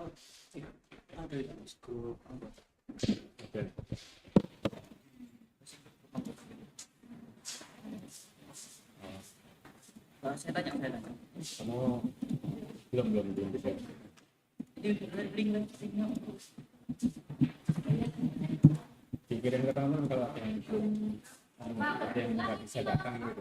Ada yang grup anggota. Oke. Saya tanya. Kamu belum bisa. Link. Dikirim ke kamu kalau ada yang nggak bisa datang gitu.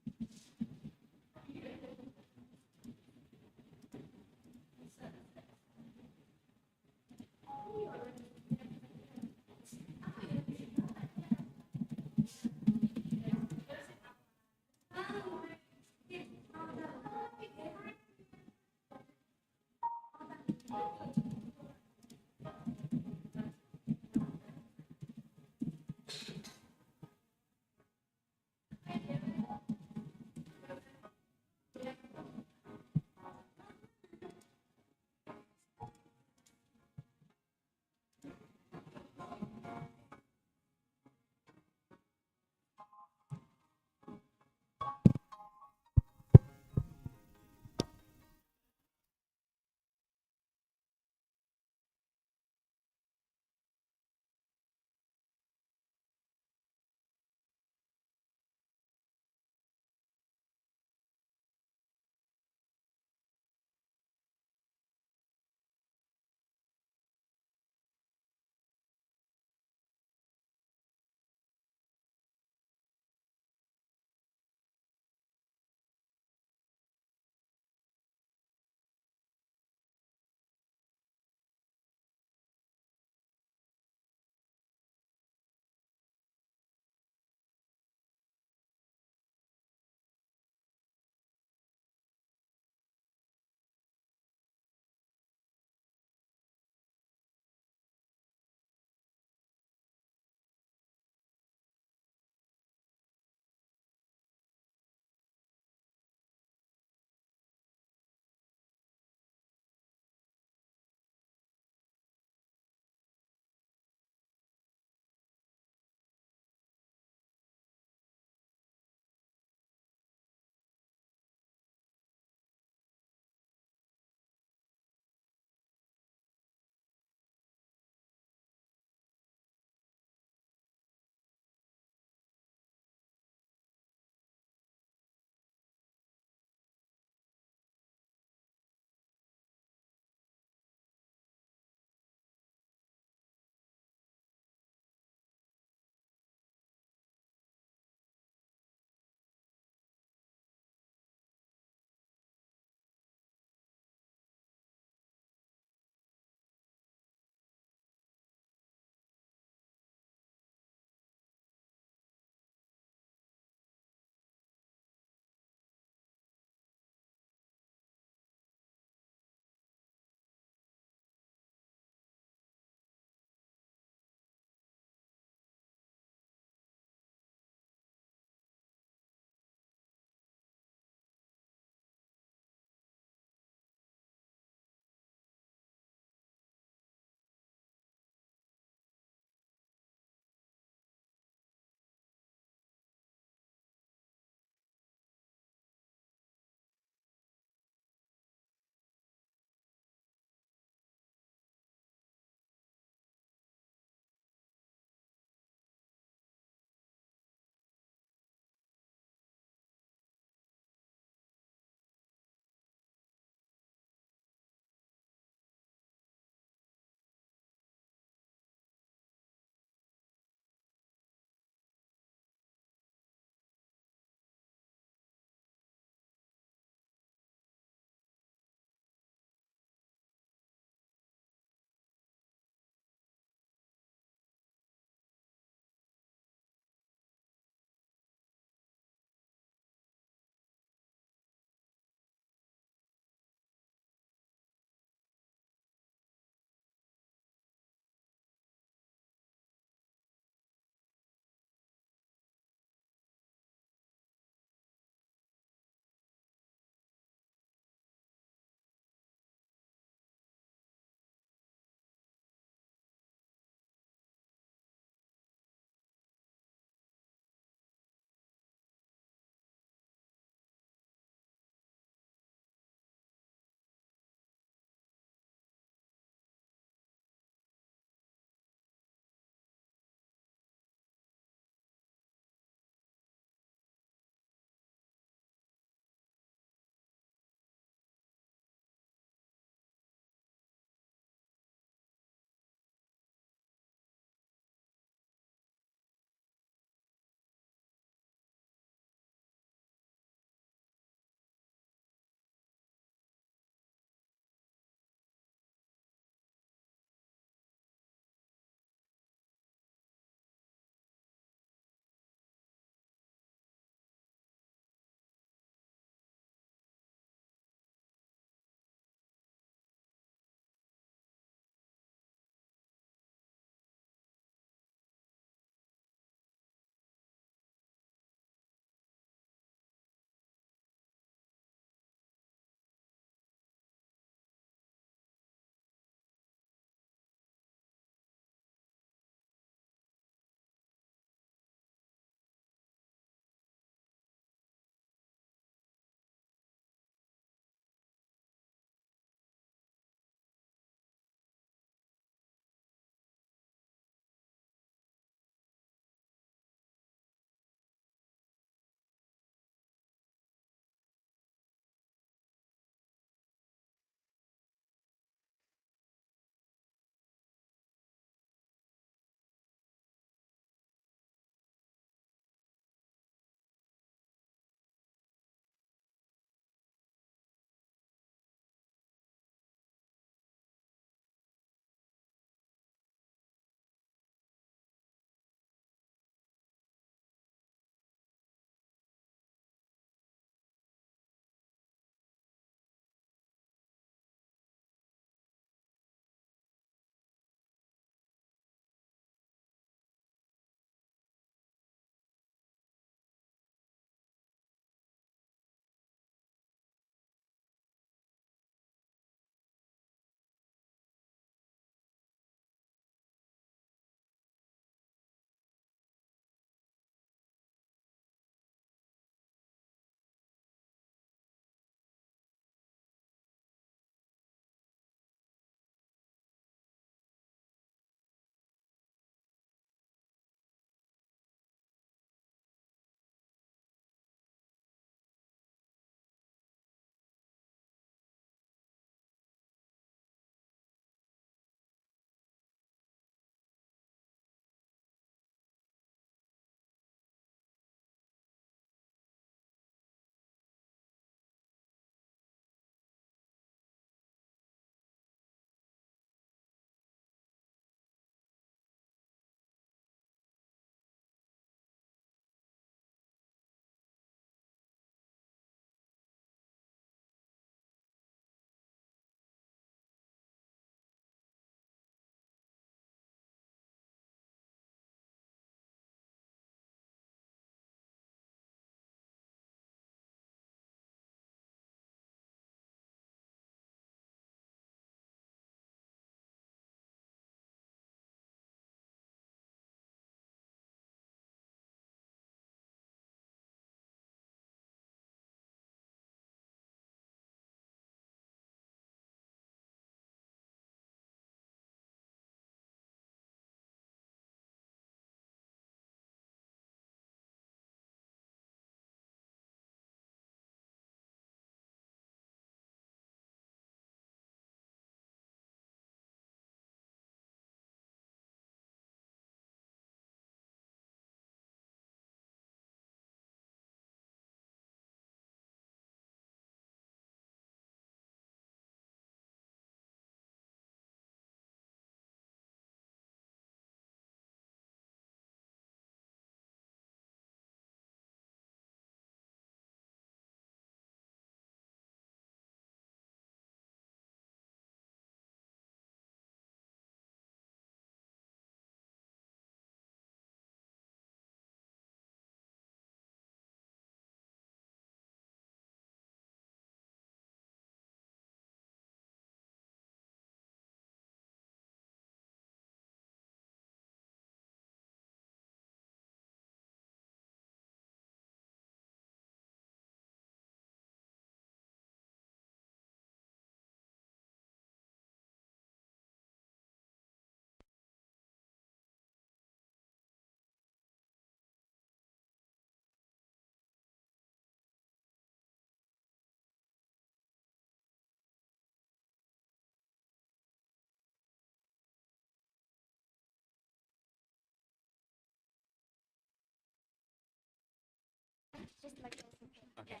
Okay.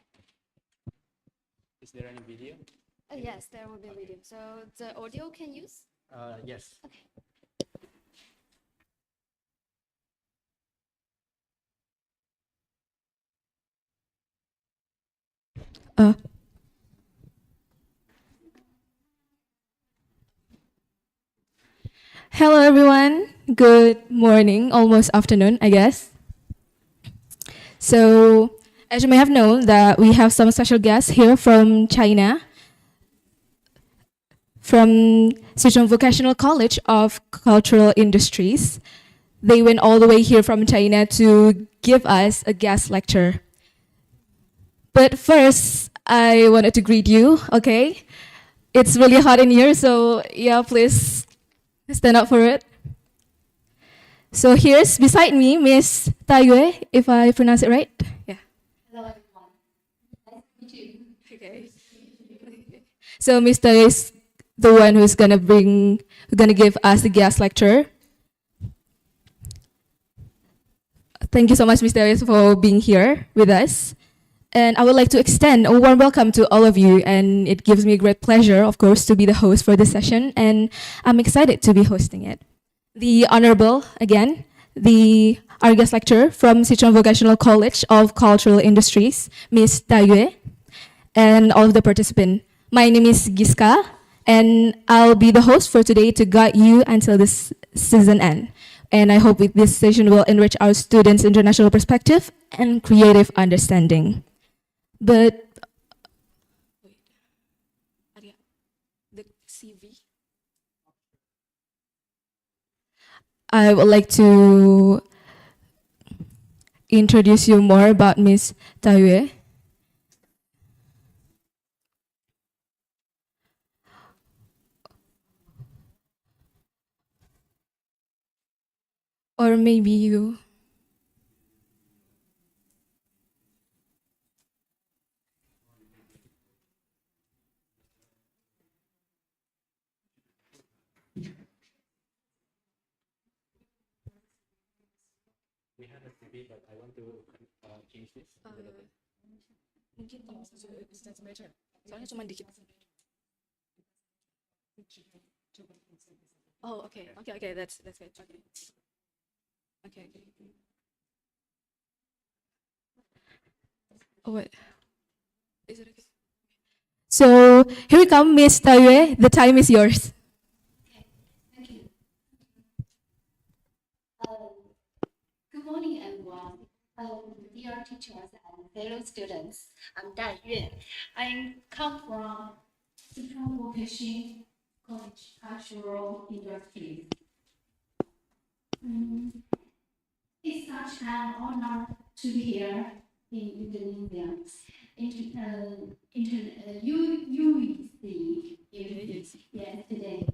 Is there any video? Yes, there will be a video. So the audio can use? Yes. Okay. Uh, Hello, everyone. Good morning, almost afternoon, I guess. So, as you may have known, that we have some special guests here from China, from Sichuan Vocational College of Cultural Industries. They went all the way here from China to give us a guest lecture. But first, I wanted to greet you, okay? It's really hot in here, so yeah, please stand up for it. So here's beside me, Miss Taiyue, if I pronounce it right. Yeah. Hello, everyone. Nice to meet you. Okay. So Miss Taiyue is the one who's gonna give us the guest lecture. Thank you so much, Miss Taiyue, for being here with us. And I would like to extend a warm welcome to all of you. And it gives me great pleasure, of course, to be the host for this session. And I'm excited to be hosting it. The Honorable, again, our guest lecturer from Sichuan Vocational College of Cultural Industries, Ms. Taiyue, and all of the participants. My name is Giska, and I'll be the host for today to guide you until this season end. And I hope this session will enrich our students' international perspective and creative understanding. But the CV. I would like to introduce you more about Ms. Taiyue. Or maybe you. We have a TV, but I want to change this. Mungkin kalau distance measure, soalnya cuma dikit. Oh, okay, that's good. Okay. Oh wait, is it okay? So here we come, Miss Taiyue. The time is yours. Thank you. Good morning, everyone. Dear teachers and fellow students, I'm Dai Yue. I come from Sichuan Vocational College Cultural Industries. It's such an honor to be here in Indonesia. UISI, yes, today,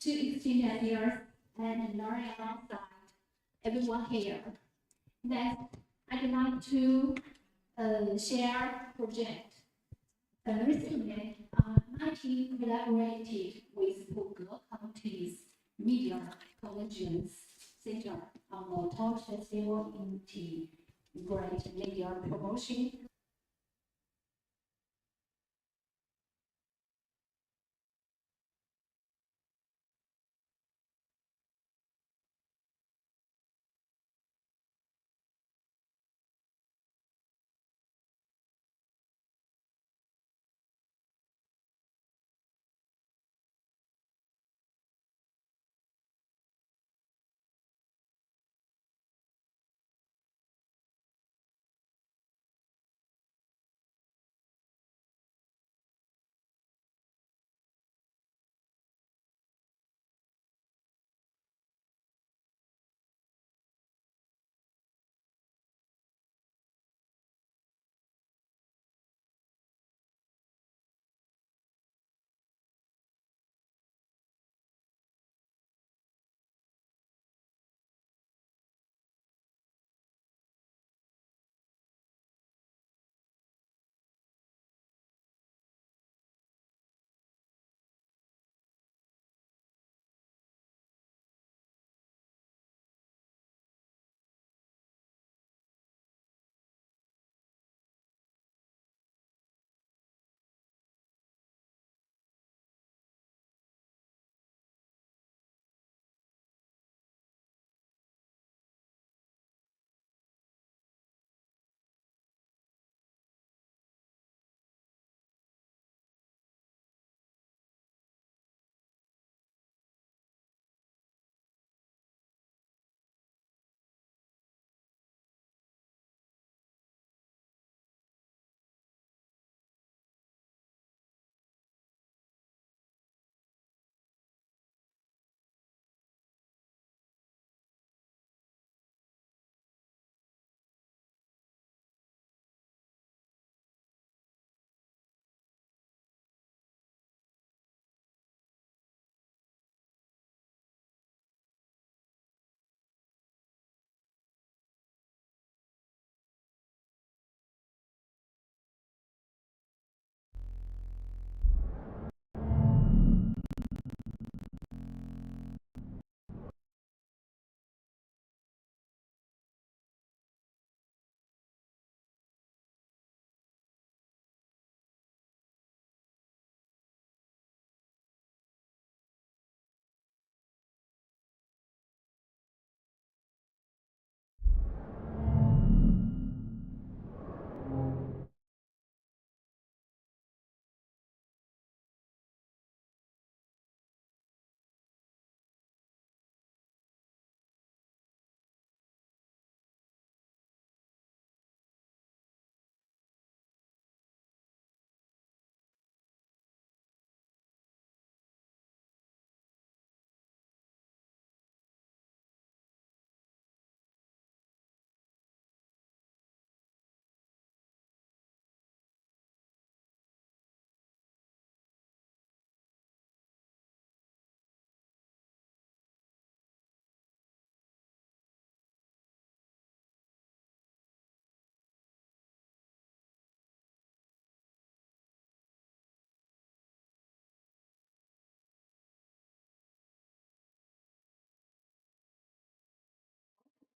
to exchange ideas and learn alongside everyone here. Next, I'd like to share project. Recently, my team collaborated with Google County's Media Convergence Center on the Touch Festival Integrate Media Promotion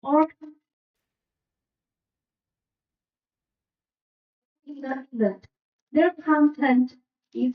or in the event. Their content is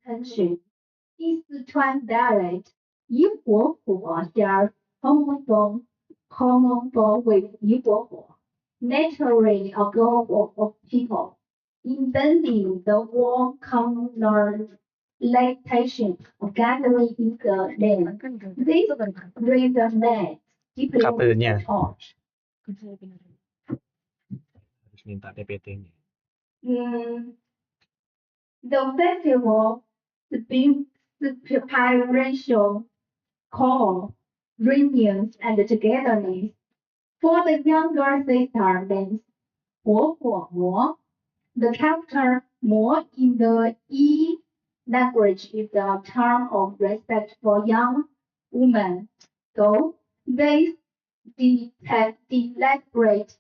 attention is the translate. 以火火加 with 以火火, naturally a group of people inventing the war connotation of gathering in the land. This resonates deeply with the church. Harus minta PPT-nya. The festival, the preparation, call, reunions, and togetherness. For the younger sister means 火火魔, the character more in the language is a term of respect for young women, though they elaborate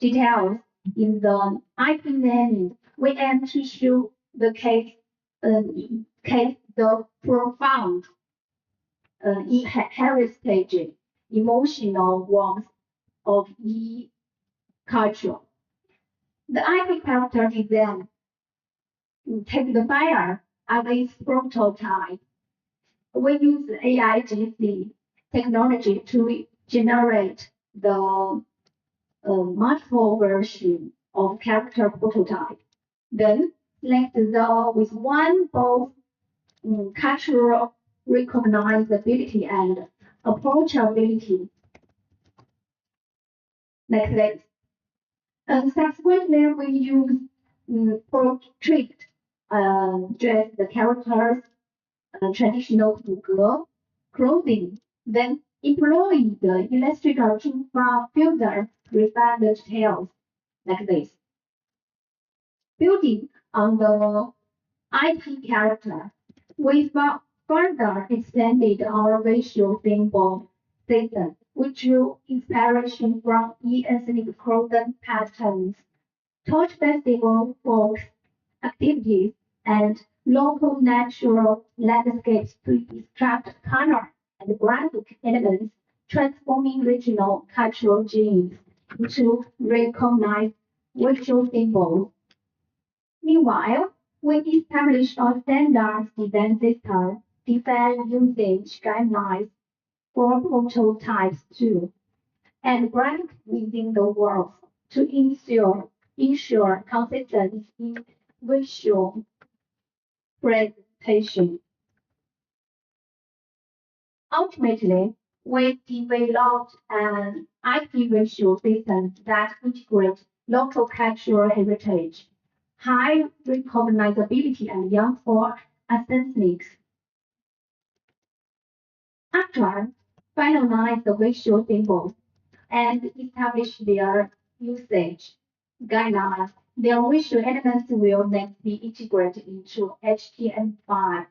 details in the IP naming. We aim to show uh, the profound heritage, emotional warmth of each culture. The IP character design take the fire as its prototype. We use AIGC technology to generate the multiple version of character prototype. Then select the with one both cultural recognizability and approachability like this. Subsequently, we use portrait dress the characters traditional 骨骼 clothing, then employ the Illustrator to further refine the details like this. Building on the IP character, we further extended our visual symbol system, which drew inspiration from ethnic clothing patterns, torch festival folk activities, and local natural landscapes to extract color and graphic elements, transforming regional cultural genes into recognized visual symbols. Meanwhile, we established a standard design system, define usage guidelines for prototypes too, and rank within the world to ensure consistency in visual presentation. Ultimately, we developed an IP visual system that integrates local cultural heritage, high recognizability, and young for aesthetics. After finalize the visual symbols and establish their usage guidelines, their visual elements will next be integrated into HTML5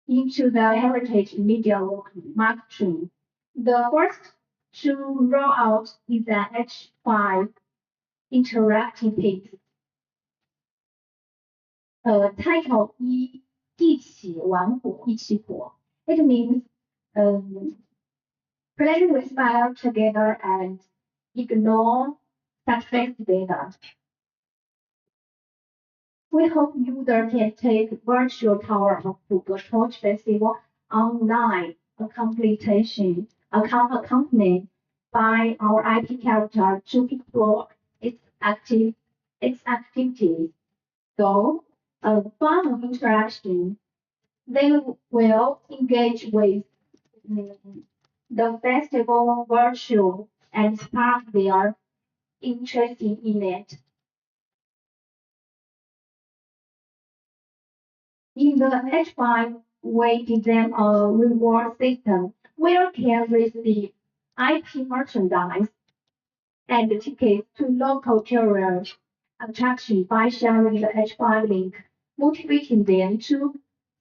into the heritage media marketing. The first to roll out is an H5 interactive piece, titled 一起玩火，一起火. It means play with fire together and ignore success together. We hope users can take virtual tour of Google Torch Festival online accompanied by our IP character to explore its activities. So, fun interaction, they will engage with the festival virtual and spark their interest in it. In the H5, we design a reward system where can receive IP merchandise and tickets to local tourist attractions by sharing the H5 link, motivating them to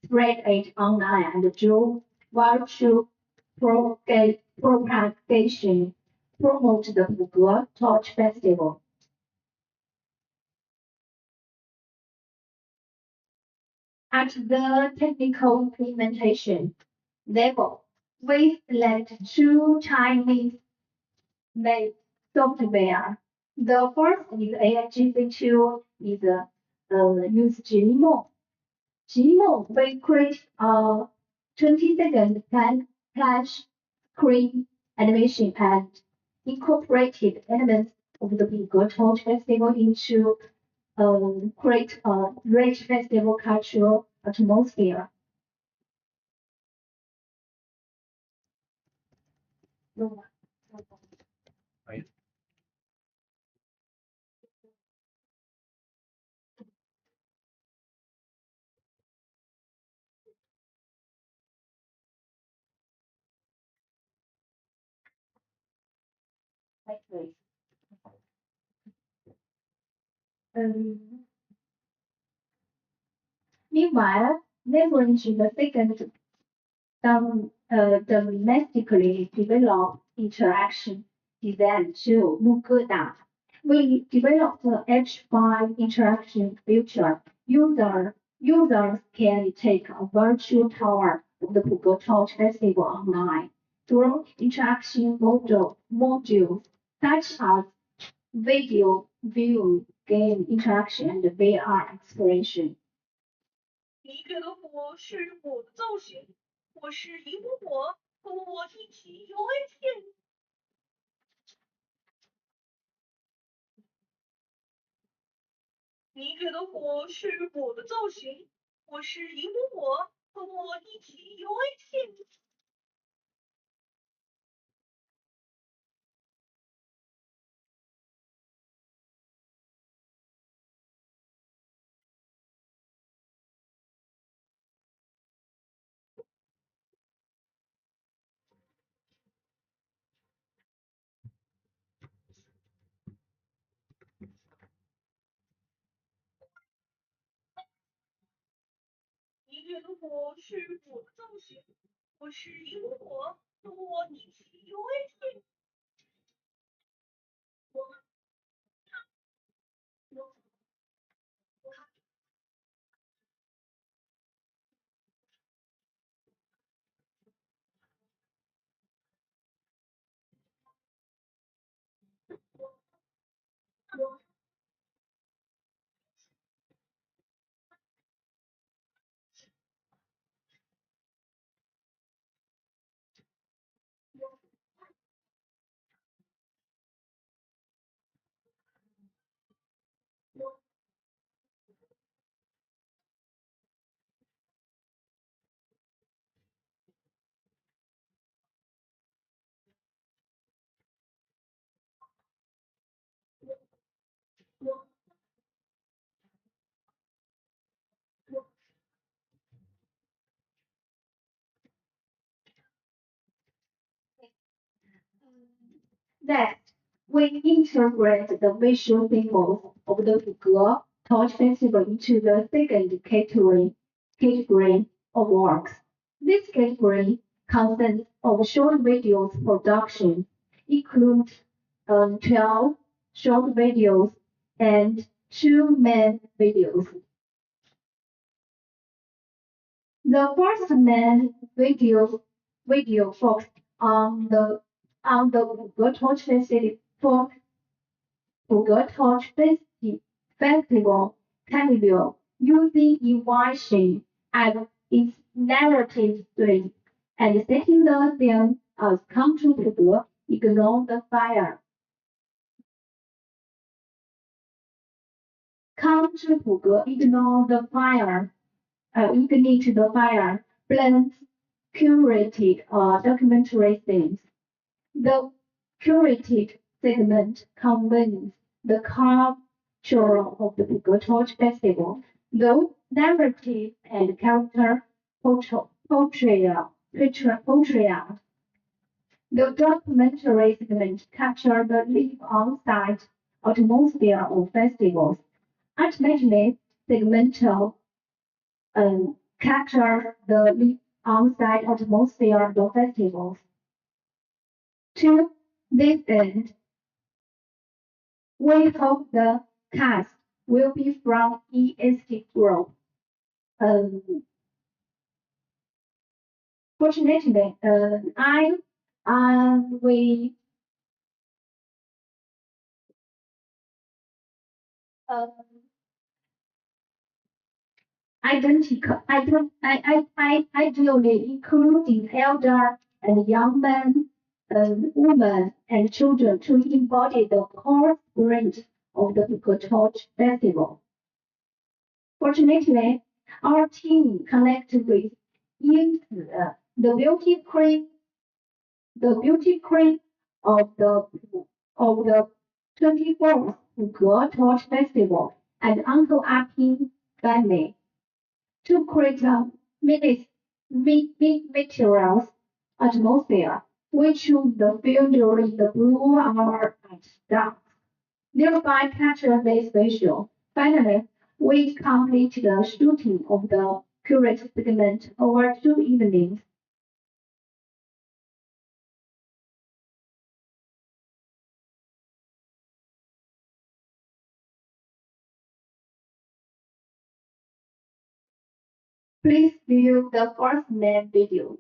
spread it online and do virtual propagation, promote the Google Torch Festival. At the technical implementation level, we select two Chinese-made software. The first is AIGC2 is use Gmo. Gmo we create a 20-second flash screen animation and incorporated elements of the Big Torch Festival into create a rich festival cultural atmosphere. Like this. Meanwhile, leveraging the second domestically developed interaction design to Mugoda. We developed the H5 interaction feature. Users can take a virtual tour of the Google Torch Festival online through interaction modules such as video view, game interaction, and VR exploration. 你觉得火是我的造型，我是一股火，和我一起有危险。你觉得火是我的造型，我是一股火，和我一起有危险。你觉得火是我的造型，我是一股火，和我一起有危险。Next, we integrate the visual symbols of the Google Torch Festival into the second category of works. This category consists of short videos production, includes 12 short videos and 2 main videos. The first main video focused on the Google Torch Festival carnival using UISI as its narrative string and setting the theme as "Come to Google, ignore the fire." Come to Google, ignore the fire. Ignite the fire blends curated documentary themes. The curated segment combines the culture of the Google Torch Festival, though narrative and character portrayal. The documentary segment captures the live on-site atmosphere of festivals. Ultimately, segmental captures the live on-site atmosphere of the festivals. To this end, we hope the cast will be from EST group. Fortunately, we ideally including elder and young men, women and children to embody the core spirit of the Google Torch Festival. Fortunately, our team connected with Yingzi, the beauty queen of the 24th Google Torch Festival, and Uncle Apin family to create a materials atmosphere. We choose the field during the blue hour at dark, thereby capture this visual Finally, we completed the shooting of the current segment over 2 evenings. Please view the first main video.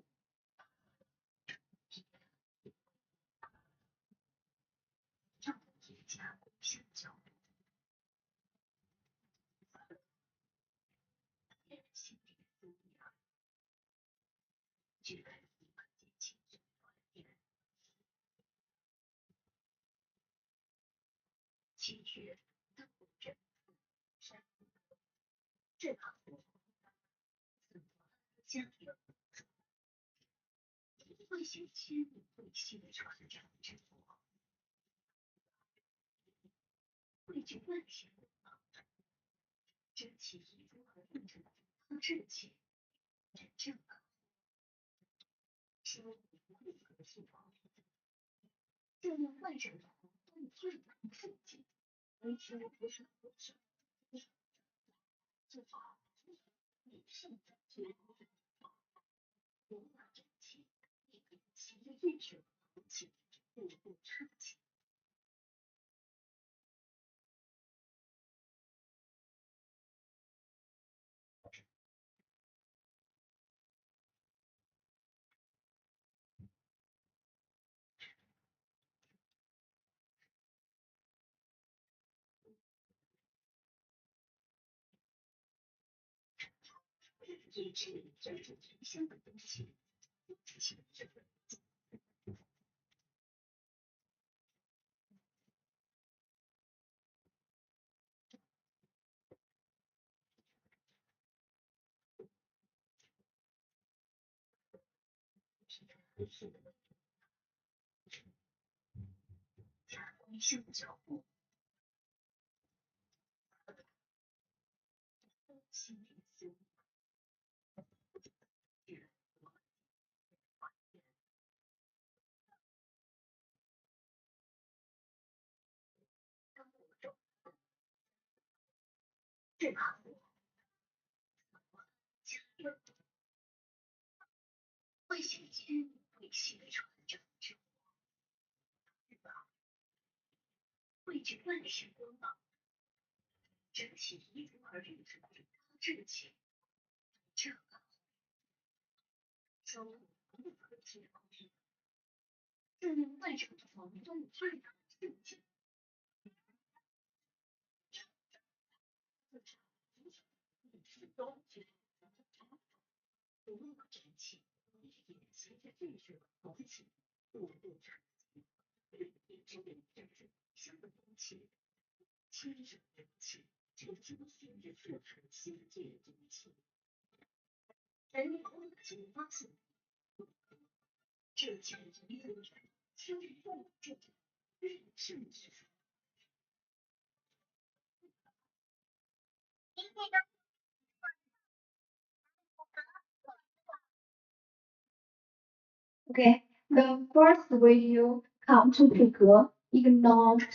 Okay, the first video come to Puke ignited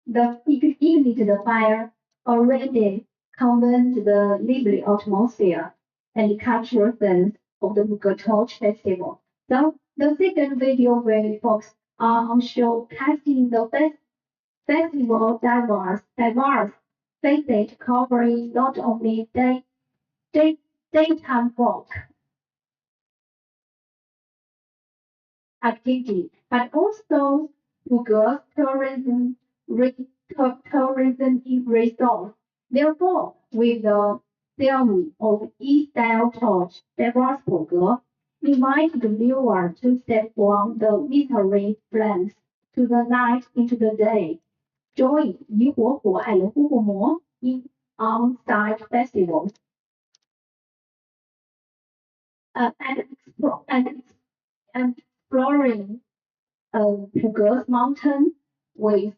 the fire, already conveyed the lively atmosphere and cultural sense of the Puke Torch Festival. The second video will focus on showcasing the festival diverse facets covering not only day, daytime folk activity, but also Google tourism resource. Therefore, with the theme of E-style torch, diverse Google, invite the viewer to step from the mystery plans to the night into the day. Join 以火火爱的呼呼魔 in on-site festivals and exploring Puger's mountain with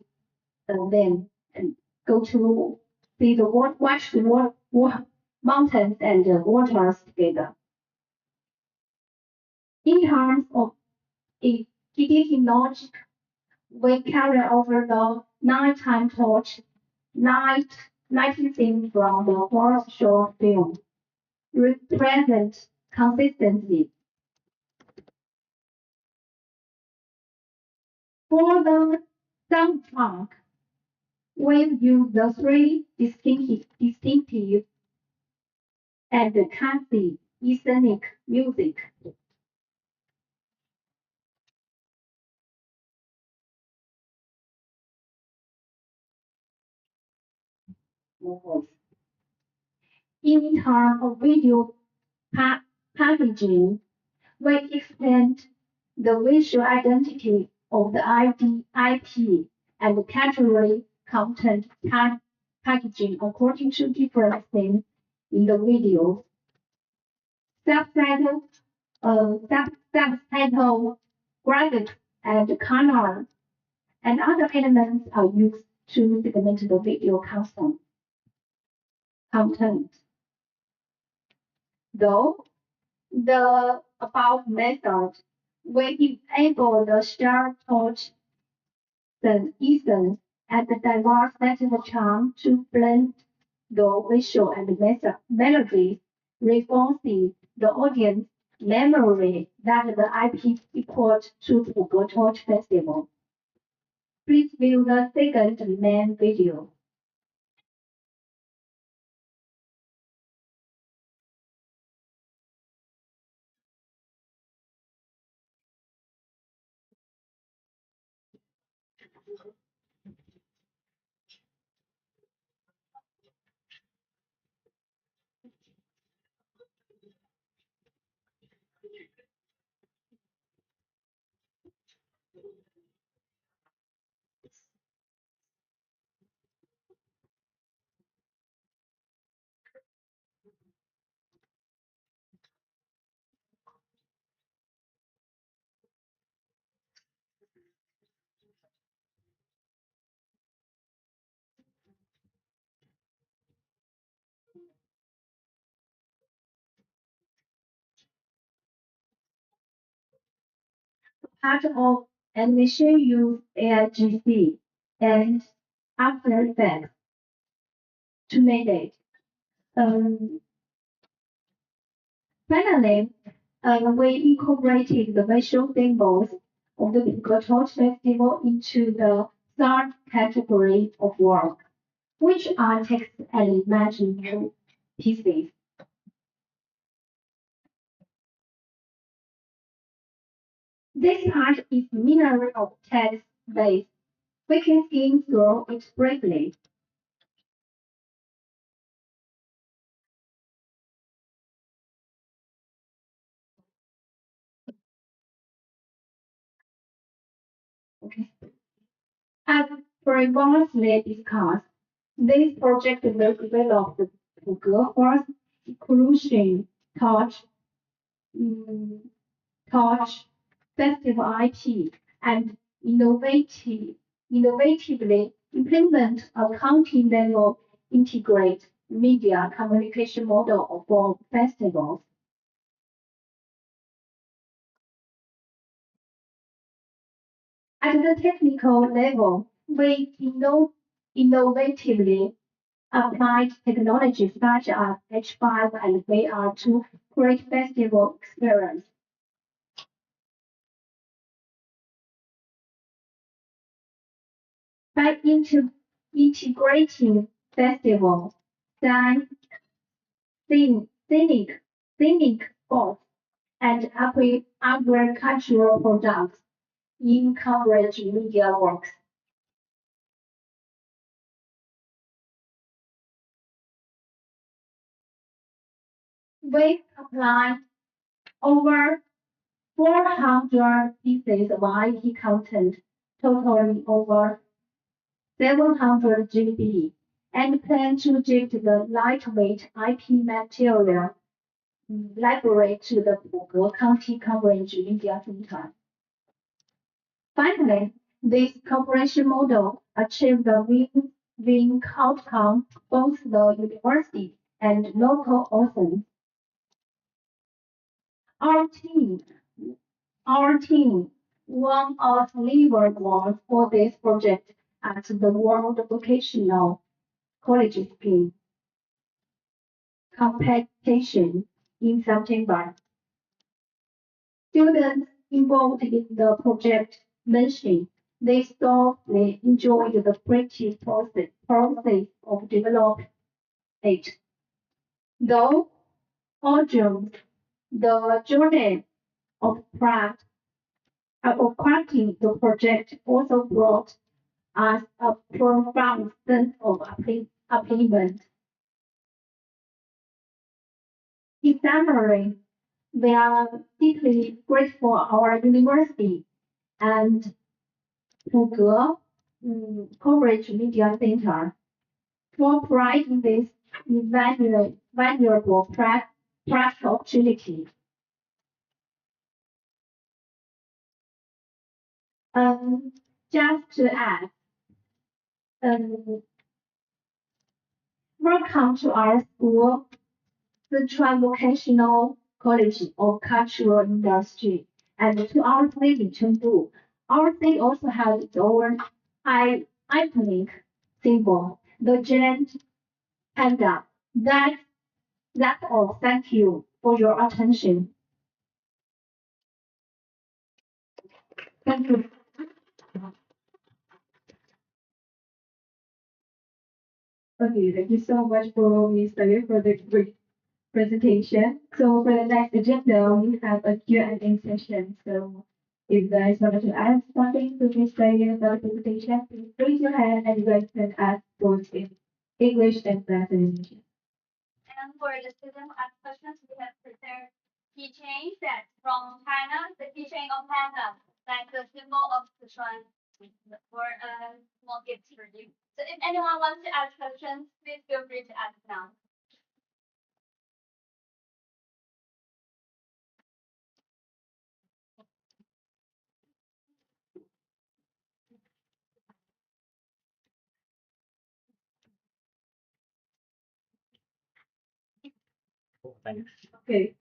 them and go to see the watch the mountains and the waters together. In terms of editing logic, we carry over the nighttime torch, night licensing from the fourth short film, represent consistency. For the soundtrack, we use the three distinctive and catchy ethnic music. In terms of video packaging, we extend the visual identity of the IP and category content packaging according to different themes in the video. Subtitle, subtitle, graphics, and color, and other elements are used to segment the video content. Though the above method will enable the shared touch, the essence, and the diverse message charm to blend the visual and melodies, reinforcing the audience memory that the IP equal to Fuge Torch Festival. Please view the second main video. Part of animation use AIGC and After Effects to make it. Um, Finally, we incorporated the visual symbols of the Fuge Torch Festival into the third category of work, which are text and imaginary pieces. This part is mainly of text-based. We can skim through it briefly. Okay. As previously discussed, this project will develop the Fuge Force Inclusion Touch, mm, Touch Festival IP and innovatively implement a county-level integrated media communication model for festivals. At the technical level, we innovatively applied technologies such as H5 and VR to create festival experience. By integrating festival, then scenic spots, and agricultural products in coverage media works. We applied over 400 pieces of IP content, totaling over 700 GB, and plan to give the lightweight IP material library to the Fuge County Coverage Media Center. Finally, this cooperation model achieved the win-win outcome both the university and local authors. Our team, our team won a silver award for this project at the World Vocational college skiing competition in September. Students involved in the project mentioned they thoroughly enjoyed the creative process of developing it. Though urgent, the journey of crafting the project also brought us a profound sense of achievement. In summary, we are deeply grateful our university and Puge Coverage Media Center for providing this valuable press opportunity. Um, just to add, um, welcome to our school, the Vocational College of Cultural Industry, and to our city Chengdu. Our city also has its own iconic symbol, the giant panda. That's all. Thank you for your attention. Thank you. Okay, thank you so much for Ms. David for the great presentation. So for the next agenda, we have a Q&A session. So if you guys wanted to ask something to Ms. David about the presentation, please raise your hand and you guys can ask both in English and Spanish. And for the student who ask questions, we have prepared keychains that from China, the keychain of Panda, like the symbol of Sichuan, for a small gift for you. So if anyone wants to ask questions, please feel free to ask now. Thanks. Okay.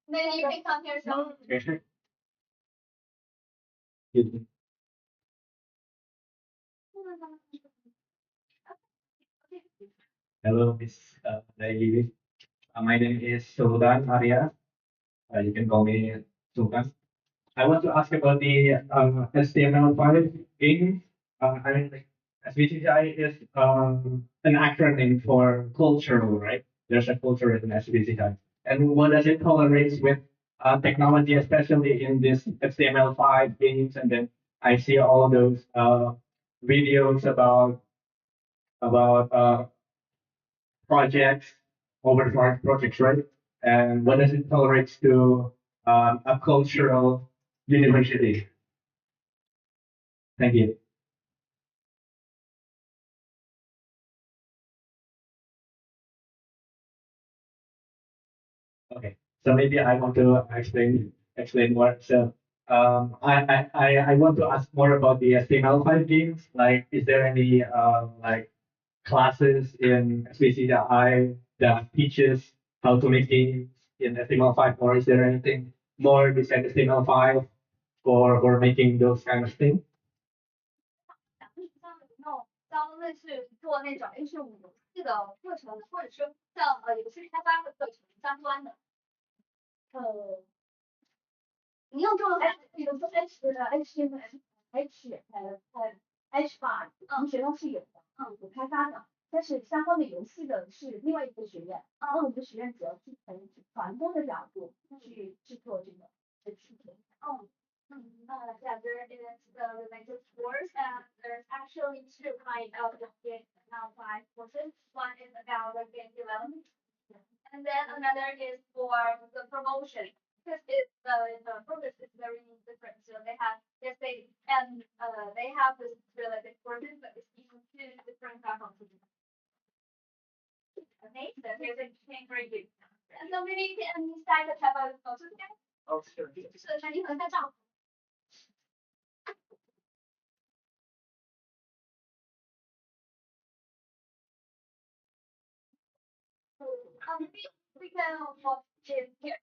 Maybe you can come here. So Okay. Good. Hello, Miss Daily. My name is Sultan Arya. You can call me Sultan. I want to ask about the HTML5 game. I mean, like, SVCCI is an acronym for cultural, right? There's a culture in SVCCI. And what does it tolerate with technology, especially in this HTML5 games? And then I see all those videos about projects, overflowing projects, right? And what does it tolerate to a cultural university? Thank you. Okay, so maybe I want to explain more. So I want to ask more about the HTML5 games. Like, is there any like classes in SVCCI that teaches how to make games in HTML5, or is there anything more besides HTML5 for making those kind of things? 像类似做那种 H5游戏的课程，或者是像游戏开发的课程相关的。你用这种比如说 H5，学校是有的，有开发的，但是相关的游戏的是另外一个学院，那我们的学院主要是从传播的角度去制作这个视频。Yeah, there is the related course, and there's actually two kind of game now five courses. One is about the game development, and then another is for the promotion. Because the focus is very different. So they have they have this related courses, but it's in two different faculties. Okay, so here's a thing for you. And so maybe you can decide the type of photos again. Oh, sure. 是全体合拍照。we can watch it here.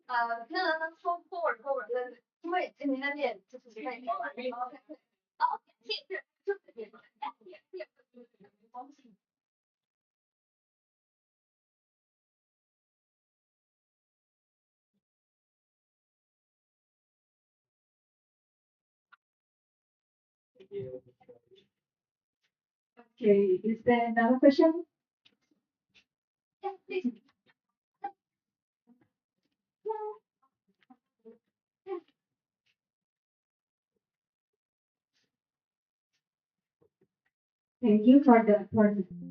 那 forward 那为您的脸就是可以哦，就是也Okay, is there another question? Yeah, please. Thank you for the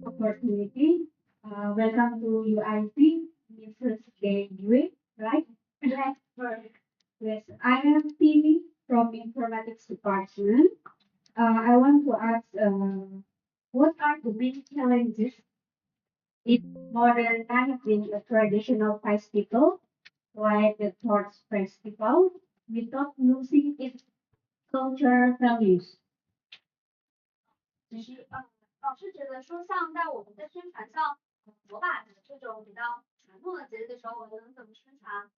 opportunity. Welcome to UIC, Mrs. Gateway, right? Yes. Yes, I am Phoebe from Informatics Department. I want to ask, what are the main challenges in modernizing a traditional festival like the Torch Festival without losing its cultural values? 老师觉得说，像在我们在宣传上，我把这种比较传统的节日的时候，我们怎么宣传？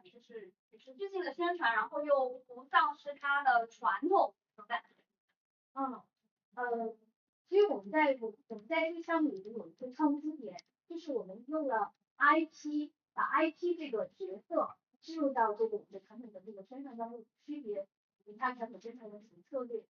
就是持续性的宣传，然后又不丧失它的传统，怎么办？嗯，其实我们在这个项目里面有一个创新点，就是我们用了 IP，把 IP 这个角色置入到这个我们的产品的这个宣传当中，区别其他产品宣传的什么策略。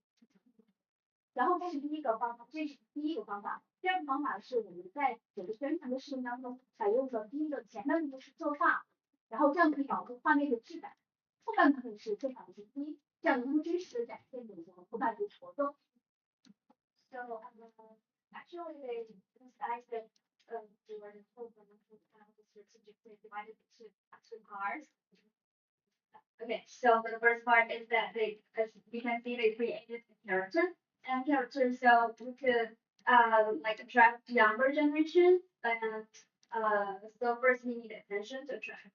然后这是第一个方法，这是第一个方法。第二个方法是我们在整个宣传的事情当中采用的第一个前半部分是作画，然后这样可以保护画面的质感。后半部分是最好的信息，这样能够真实的展现你的后半部活动。So actually they emphasize that they were told strategically divided into two parts. Okay, so the first part is that they, as you can see, they created a character, so we could like attract younger generation, and so first we need attention to attract.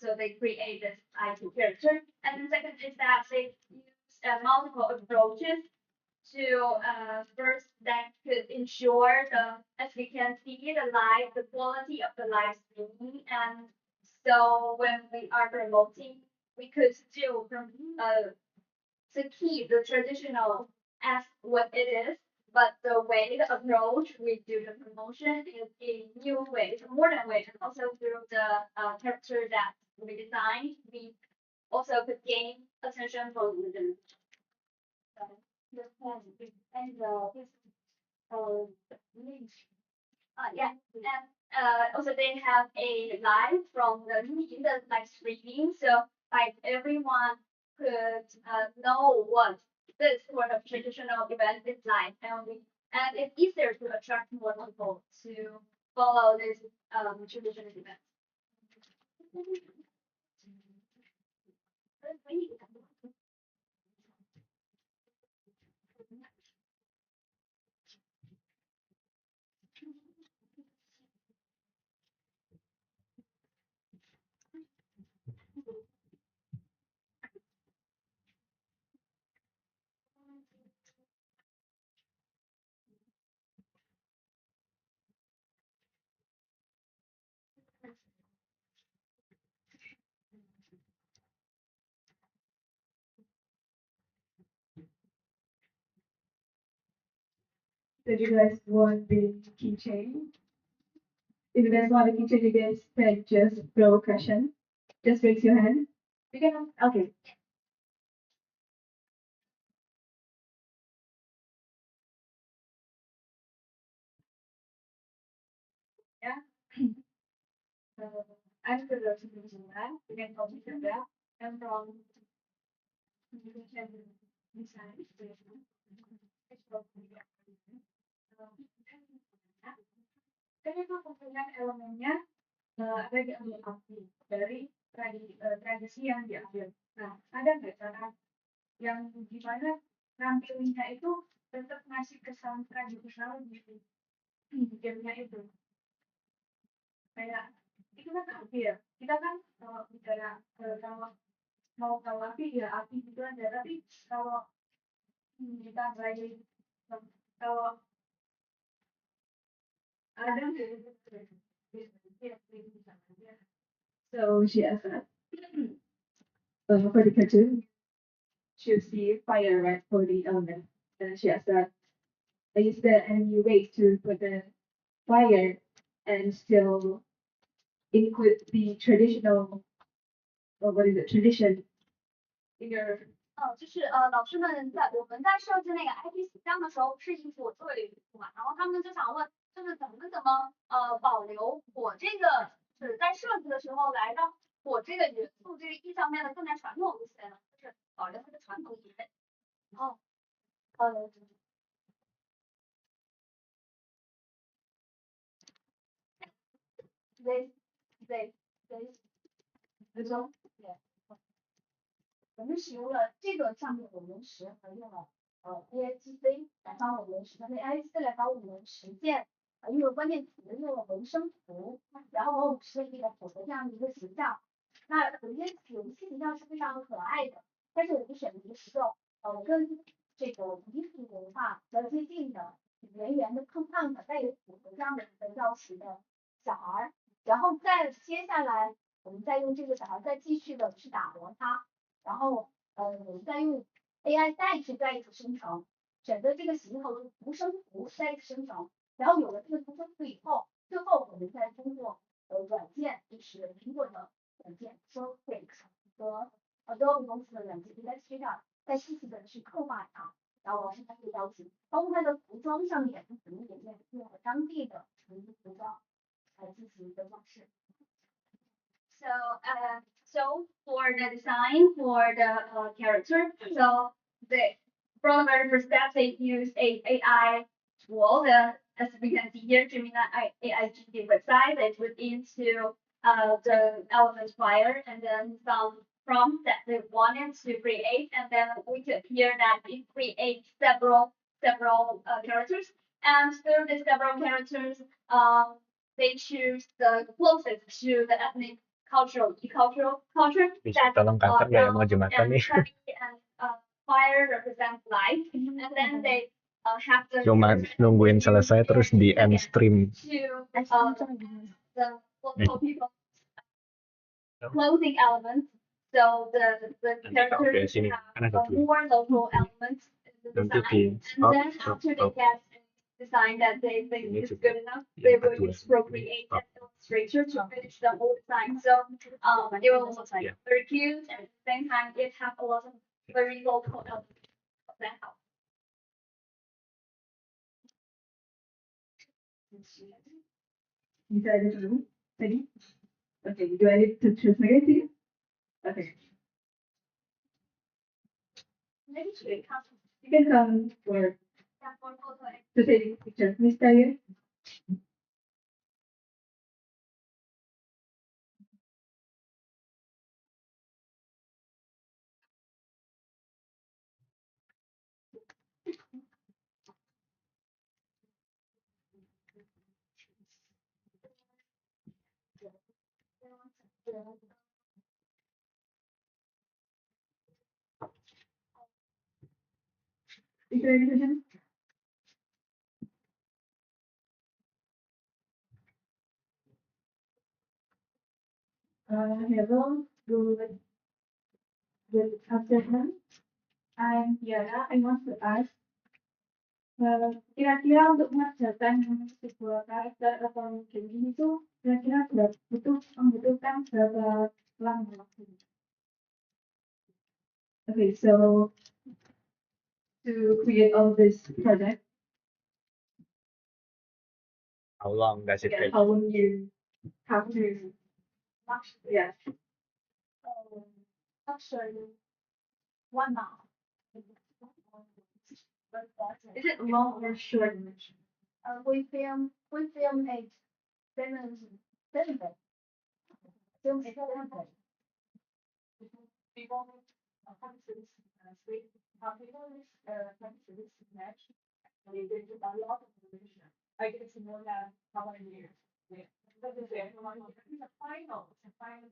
So they create this IP character, and the second is that they use multiple approaches to first that could ensure as we can see the quality of the live streaming, and so when we are promoting, we could still to keep the traditional as what it is, but the way, the approach we do the promotion is a new way, a modern way, and also through the character that we designed, we also could gain attention from the and this link. Yeah, and also they have a live from the live streaming, so like everyone could know what this sort of traditional event is like, and it's easier to attract more people to follow this traditional event. So do you guys want the keychain? If you guys want the keychain, you guys can just throw a question. Just raise your hand. You can, okay. Yeah. I'm the person who's in that. You can call me from that. I'm from communication design. Kan itu kemudian elemennya ada diambil dari tradisi yang diambil. Nah, ada nggak cara yang gimana nampilinnya itu tetap masih kesan tradisional gitu gamenya itu? Kayak itu kan api ya. Kita kan kalau bicara kalau mau tahu api ya api gitu aja. Tapi kalau kita lagi kalau ada so she asked that for the cartoon. choose the fire right for the element. And she asked that, is there any way to put the fire and still include the traditional, or what is it, tradition in your 就是老师们我们在设计那个 IP 形象的时候，是以火作为元素嘛，然后他们就想问，就是怎么保留火这个，是在设计的时候来让火这个元素这个意象变得更加传统一些呢？就是保留它的传统意味。然后they they they 说我们使用了这个上面我们石和用了AIGC 来帮我们实现 AIGC 来帮我们实现用了关键词用了纹身图，然后我们设计了火的这样的一个形象。那有一些形象是非常可爱的，但是我们选了一个跟这个彝族文化比较接近的圆圆的胖胖的带有骨头这样的一个造型的小孩，然后再接下来我们再用这个小孩再继续的去打磨它。然后我们再用 AI 再一次生成，选择这个形头的图生图再一次生成，然后有了这个图生图以后，最后我们再通过软件，就是苹果的软件 Surface 和 Adobe 公司的软件 Illustrator 再细细的去刻画它，然后完成它的造型，包括它的服装上面，我们也用了当地的服装来进行一个装饰。So for the design for the character, so from the very first step they use a AI tool. As we can see here, Gemini AIGD website. They put into the element fire and then some prompts that they wanted to create, and then we could hear that it creates several characters, and through these several characters, they choose the closest to the ethnic culture Bisa that tolong counter nggak ya mau jembatan nih? and fire represents life, and then they have the Cuma nungguin selesai terus di end stream. to the local people clothing elements. So the characters have more local elements in the design, and then after they get design that they think is good enough, they will use Procreate and Illustrator to finish the whole design. So it will look like very cute, and at the same time it have a lot of very local elements that help. You said it room? Ready? Okay, do I need to translate it to you? Okay. Maybe to come You can come for photo. to take a picture. Miss Diane? Is there any question? Hello, good afternoon. I'm Yara. I want to ask, kira-kira untuk mengerjakan sebuah karakter atau game itu, kira-kira membutuhkan berapa lama waktu? Okay, so to create all this project, How long does it take? how long you have to, yeah. Actually, 1 month. Is it long or short? We film it 7 days. Film it 7 days. People come to this street, people come to this match, and they did a lot of information. I get to know that how many years. Yeah. But it's a final, it's a final.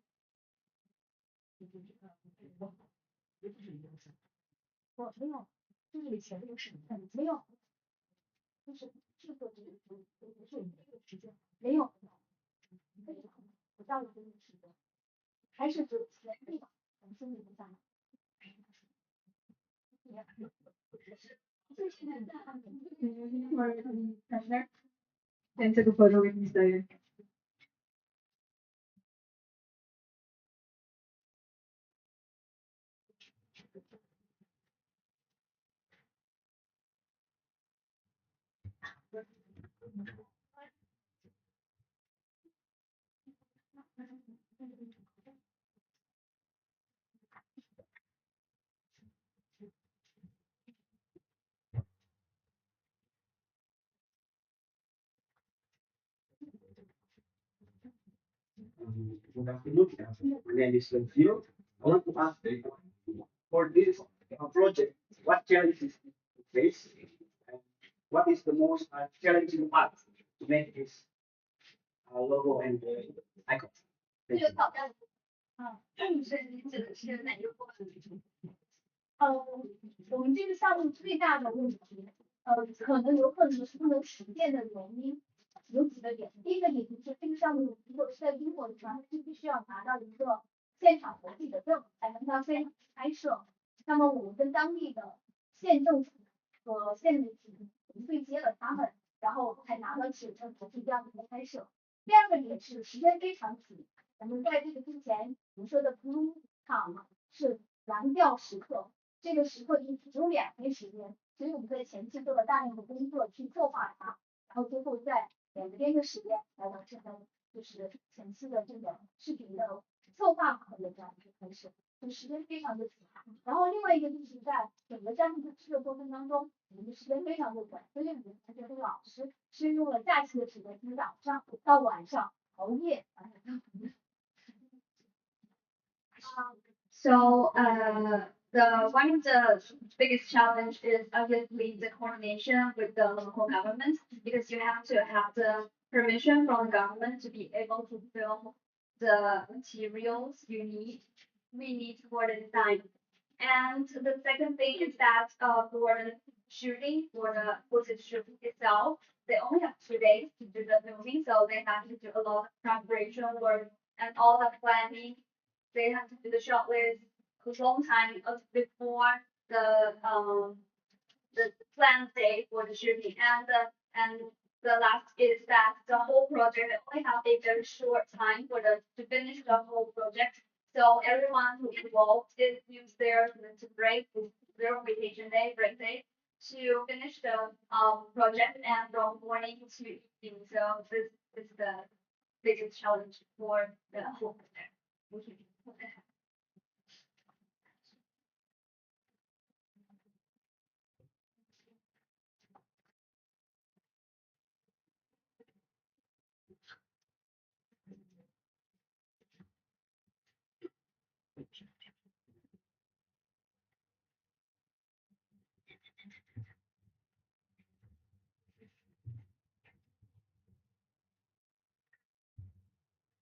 我没有，就是以前这个是没有，就是制作这个不是没有时间，没有，不到一个月时间，还是只前那个我们心里不在。And take a photo with Miss Diane. Good afternoon. My name is Lucio. I want to ask for this project, what challenges you face? And what is the most challenging part to make this logo and icon? Thank you. 我们这个项目最大的问题，可能有可能是不能实现的原因，有几个点。第一个点就是这个项目如果是在英国的话，就必须要拿到一个现场国际的证才能到现场拍摄。那么我们跟当地的县政府和县媒体对接了他们，然后才拿到纸证才可以这样子拍摄。第二个点是时间非常紧，我们在这个之前我们说的 blue time 是蓝调时刻。这个时刻只有2天时间，所以我们在前期做了大量的工作去策划它，然后最后在2天的时间来完成了就是前期的这个视频的策划和这样子开始，就时间非常的紧。然后另外一个就是在整个项目的制作过程当中，我们的时间非常的短，所以我们同学和老师是用了假期的时间，从早上到晚上熬夜完成的。So the one of the biggest challenge is obviously the coordination with the local government because you have to have the permission from the government to be able to film the materials we need for the design. And the second thing is that for the shooting, for the footage shoot itself, they only have 2 days to do the filming, so they have to do a lot of preparation work and all the planning. They have to do the shot list a long time before the planned day for the shooting. And the last is that the whole project only have a very short time for to finish the whole project. So everyone who involved is use their to break their vacation day, break day, to finish the project and from morning to evening. So this is the biggest challenge for the whole project.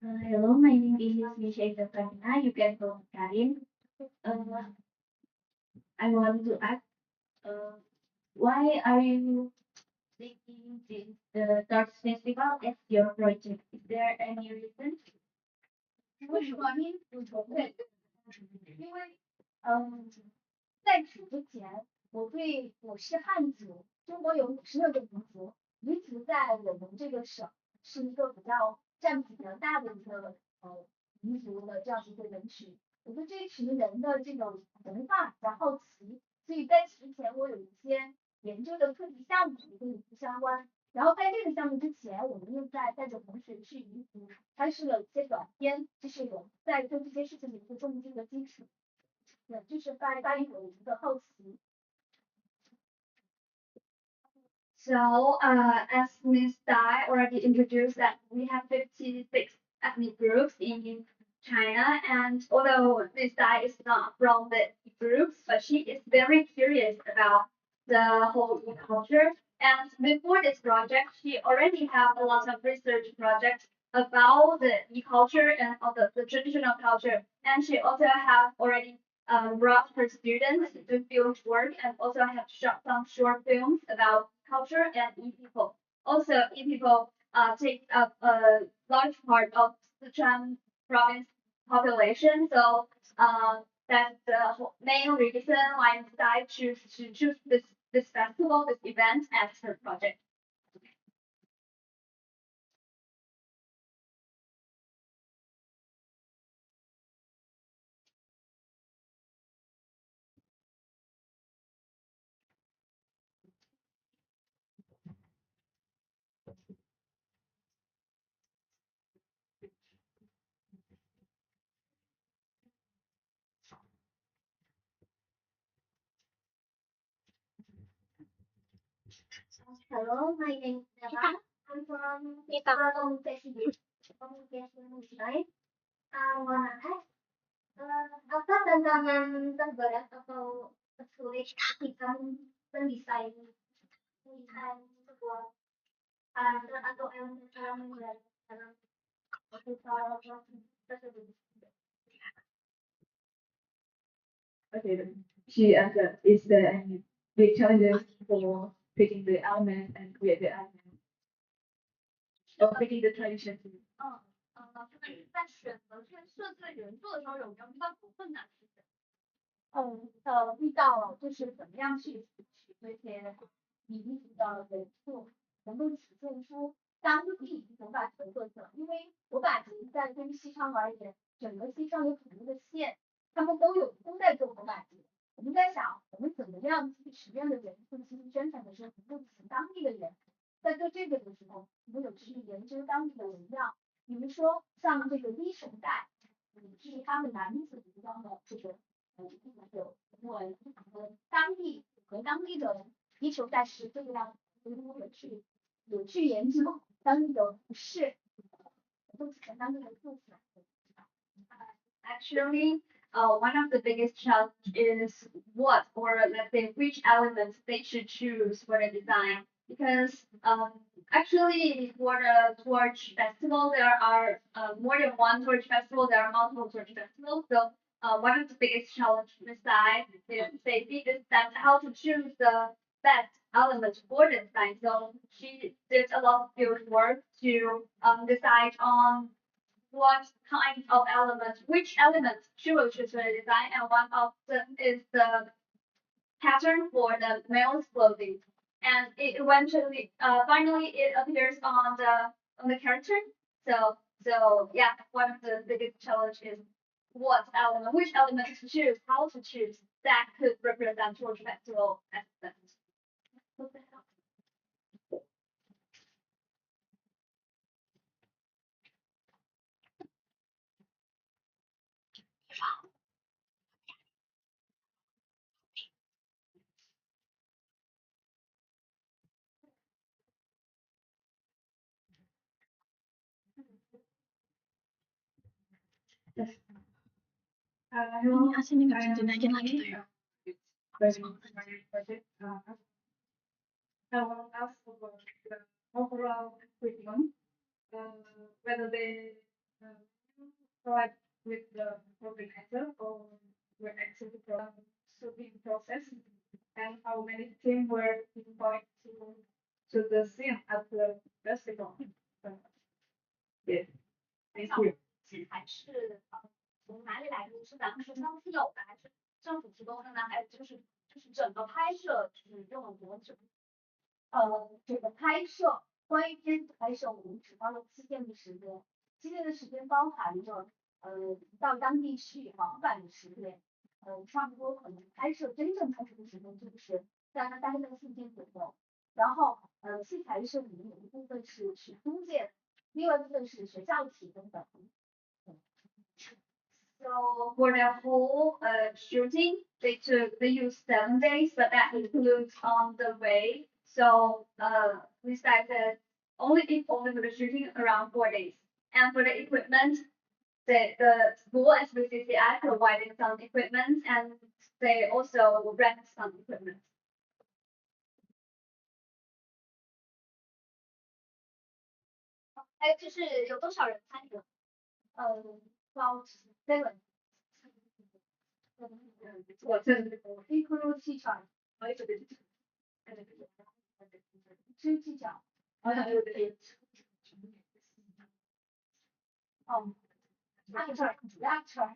Hello, my name is Michelle Zafarina. You can call me Karin. I want to ask, why are you taking the Darts Festival as your project? Is there any reason? 为什么民族筹备？因为，在此之前，我是汉族，中国有56个民族，彝族在我们这个省是一个占比比较大的一个彝族的这样一个人群。我对这一群人的这种文化比较好奇，所以在此之前我有一些研究的课题项目跟彝族相关。然后在这个项目之前，我们又带着同学去彝族拍摄了一些短片，就是我在做这些事情的一个动机的基础。对，就是发于我的一个好奇。So, as Ms. Dai already introduced that we have 56 ethnic groups in China, and although Ms. Dai is not from the groups, but she is very curious about the whole culture. And before this project, she already have a lot of research projects about the culture and of the traditional culture. And she also have already brought her students to field work and also have shot some short films about culture and people. Also, people take up a large part of Sichuan province population. So that's the main reason why I decided to choose this this festival, this event as her project. Hello, my name is Neva. I'm from Communication Design. I wanna ask, apa tantangan terberat atau tersulit ketika mendesain sebuah karakter atau elemen dalam suatu tersebut? Okay, she answered, is there any big challenges for picking the element and create the element or picking the tradition? 在选择这个设计的原作的时候，有没有遇到什么困难？遇到就是怎么样去取这些你意识到的元素，能够体现出当地手把的特色。因为手把机在对于西昌而言，整个西昌有很多的县，他们都在做手把机。我们在想，我们怎么样去实验的元素进行宣传的时候，能够请当地的人，在做这个的时候，我们有去研究当地的文样，比如说像这个一手带，是他们男子服装的这个。有当地和当地的一球带是这个样子，有去研究当地的服饰，都是当地的特色。Actually, one of the biggest challenge is what, or let's say which elements they should choose for the design. Because actually for the torch festival, there are more than one torch festival, there are multiple torch festivals. So one of the biggest challenge besides is safety is that how to choose the best elements for the design. So she did a lot of field work to decide on what kind of elements, which elements she will choose for the design, and one of them is the pattern for the male's clothing. And it eventually, finally, it appears on the character. So yeah, one of the biggest challenge is which element to choose, how to choose that could represent Torch Festival as best. Hello, I am project. I will ask about the overall curriculum, whether they provide with the organizer or were actually the process, and how many team were employed to the scene at the festival. Yeah, thank you. 还是从哪里来的？是咱们学校自有的，还是政府提供的呢？还是就是整个拍摄只用了多久？这个拍摄，关于片子拍摄，我们只花了7天的时间。7天的时间包含着到当地去往返的时间，差不多可能真正拍摄的时间就是大概待了4天左右。然后器材是里面有一部分是租借的，另外一部分是学校提供的。So for the whole shooting, they used 7 days, but that includes on the way. So we started only for the shooting around 4 days. And for the equipment, the school SVCCI provided some equipment, and they also rent some equipment. 哎，就是有多少人参与？about 7。我这include 气场，吃气场。哦，actor。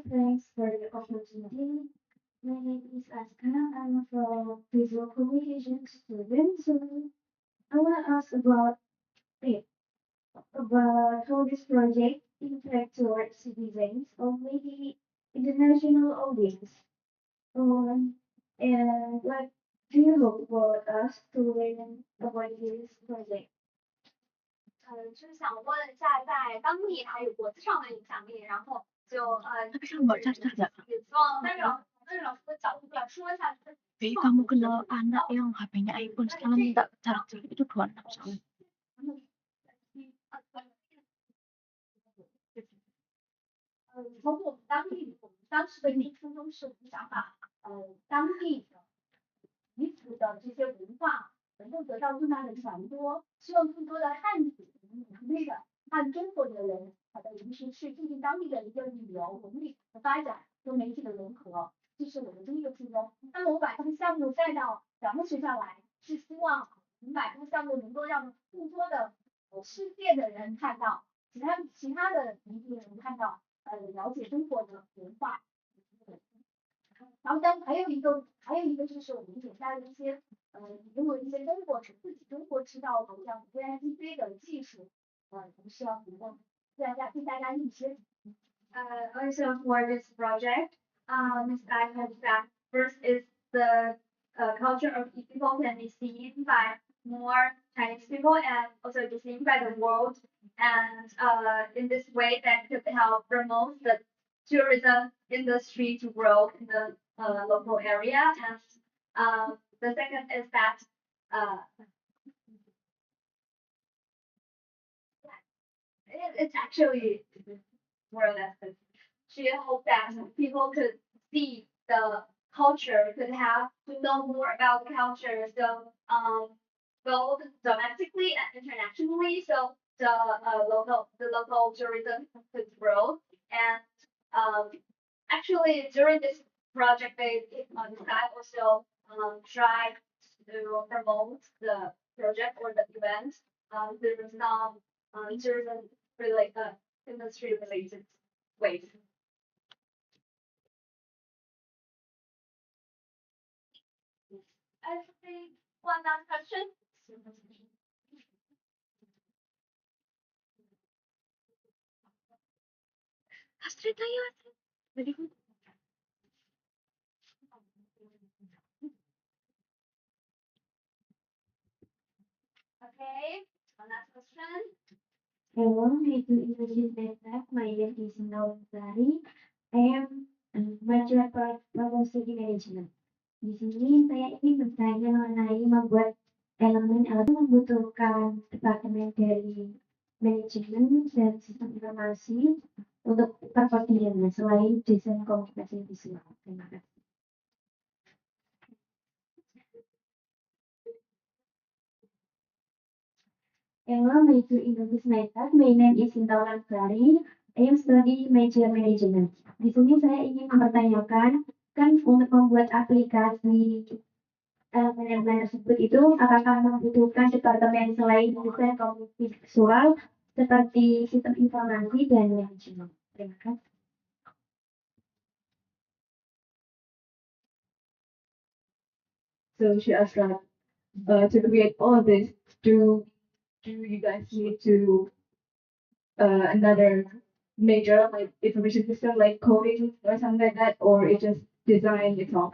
thanks for the opportunity. My name is Aska. I'm from visual communication student. So I want to ask it, about how this project impacts towards citizens or maybe international audience. And what do you hope for us to learn about this project? 就是想问一下，在当地还有国际上的影响力，然后也希望老师的角度来说一下，就是 Jadi kamu kenal anak yang HP-nya iPhone sekarang minta jarak jauh itu 26 tahun. 从我们当时的一个初衷是，我们想把当地的彼此的这些文化能够得到更大的传播，希望更多的汉族能力的汉中国的人，尤其是促进当地的一个旅游文旅的发展和媒体的融合，这是我们第一个初衷。那么我把这个项目带到咱们学校来，是希望我们把这个项目能够让更多的世界的人看到，其他的一地人看到，了解中国的文化。然后还有一个就是我们也加了一些用了一些自己中国知道的像 UISI 的技术，需要提供跟大家一起。Also for this project, I hope that first is the culture of people can be seen by more Chinese people and also be seen by the world. And in this way, that could help promote the tourism industry to grow in the local area. And the second is that it's actually more or less this. She hoped that people could see the culture, could have to know more about the culture. So both domestically and internationally, so the local tourism could grow. And actually during this project, they also tried to promote the project or the event through some tourism related industry related ways. I think one last question. Astrid, ayo Astrid. Very good. Okay, one last question. Hello, nice to introduce myself. My name is Nausari. I am graduate program study management. Di sini saya ingin bertanya mengenai membuat elemen-elemen membutuhkan departemen dari manajemen dan sistem informasi untuk perpertiannya selain desain komunikasi visual. Terima kasih. Hello, nice to introduce myself. My name is Intawan Sari. I am study major management. Di sini saya ingin mempertanyakan, kan untuk membuat aplikasi elemen tersebut itu apakah membutuhkan departemen selain desain komunikasi visual seperti sistem informasi dan manajemen. Terima kasih. So she asked that to create all of this, do you guys need to another major like information system like coding or something like that, or it just design itself?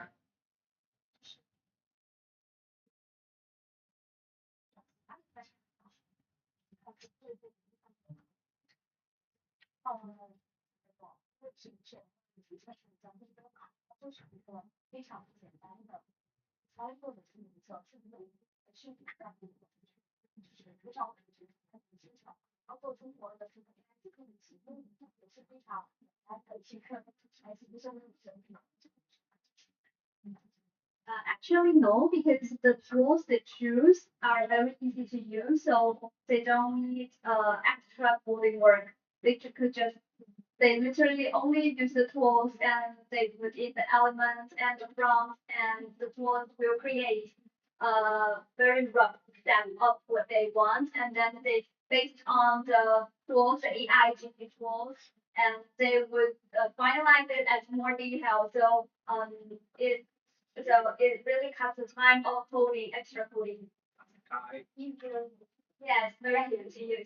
Actually, no, because the tools they choose are very easy to use, so they don't need extra coding work. They literally only use the tools and they put in the elements and the prompts, and the tools will create a very rough step of what they want, and then they based on the tools, the AI tools, and they would finalize it as more detail. So it really cuts the time of coding, extra coding. Yes, very good to use.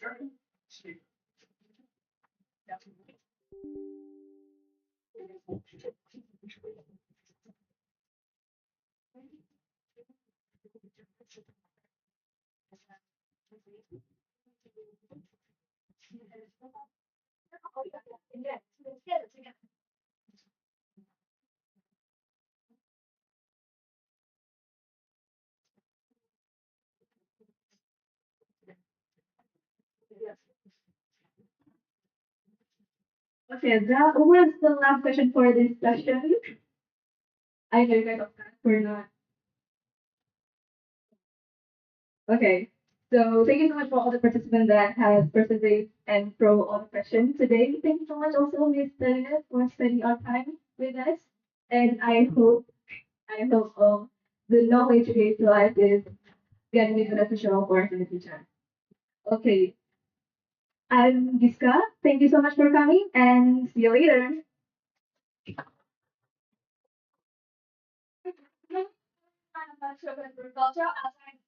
Okay, that was the last question for this session. I know you guys are for not. Okay, so thank you so much for all the participants that have participated and throw all the questions today. Thank you so much also, Ms. Selena, for spending our time with us. And I hope the knowledge you gave to us is getting me beneficial for us in the future. Okay, I'm Giska. Thank you so much for coming and see you later. Children agriculture outside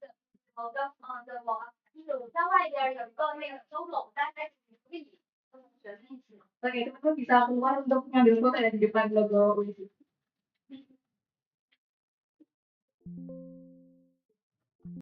the law，就是在外边有一个那个周总，大概可以跟同学一起。Oke, teman-teman bisa keluar untuk mengambil foto ada di depan logo UISI.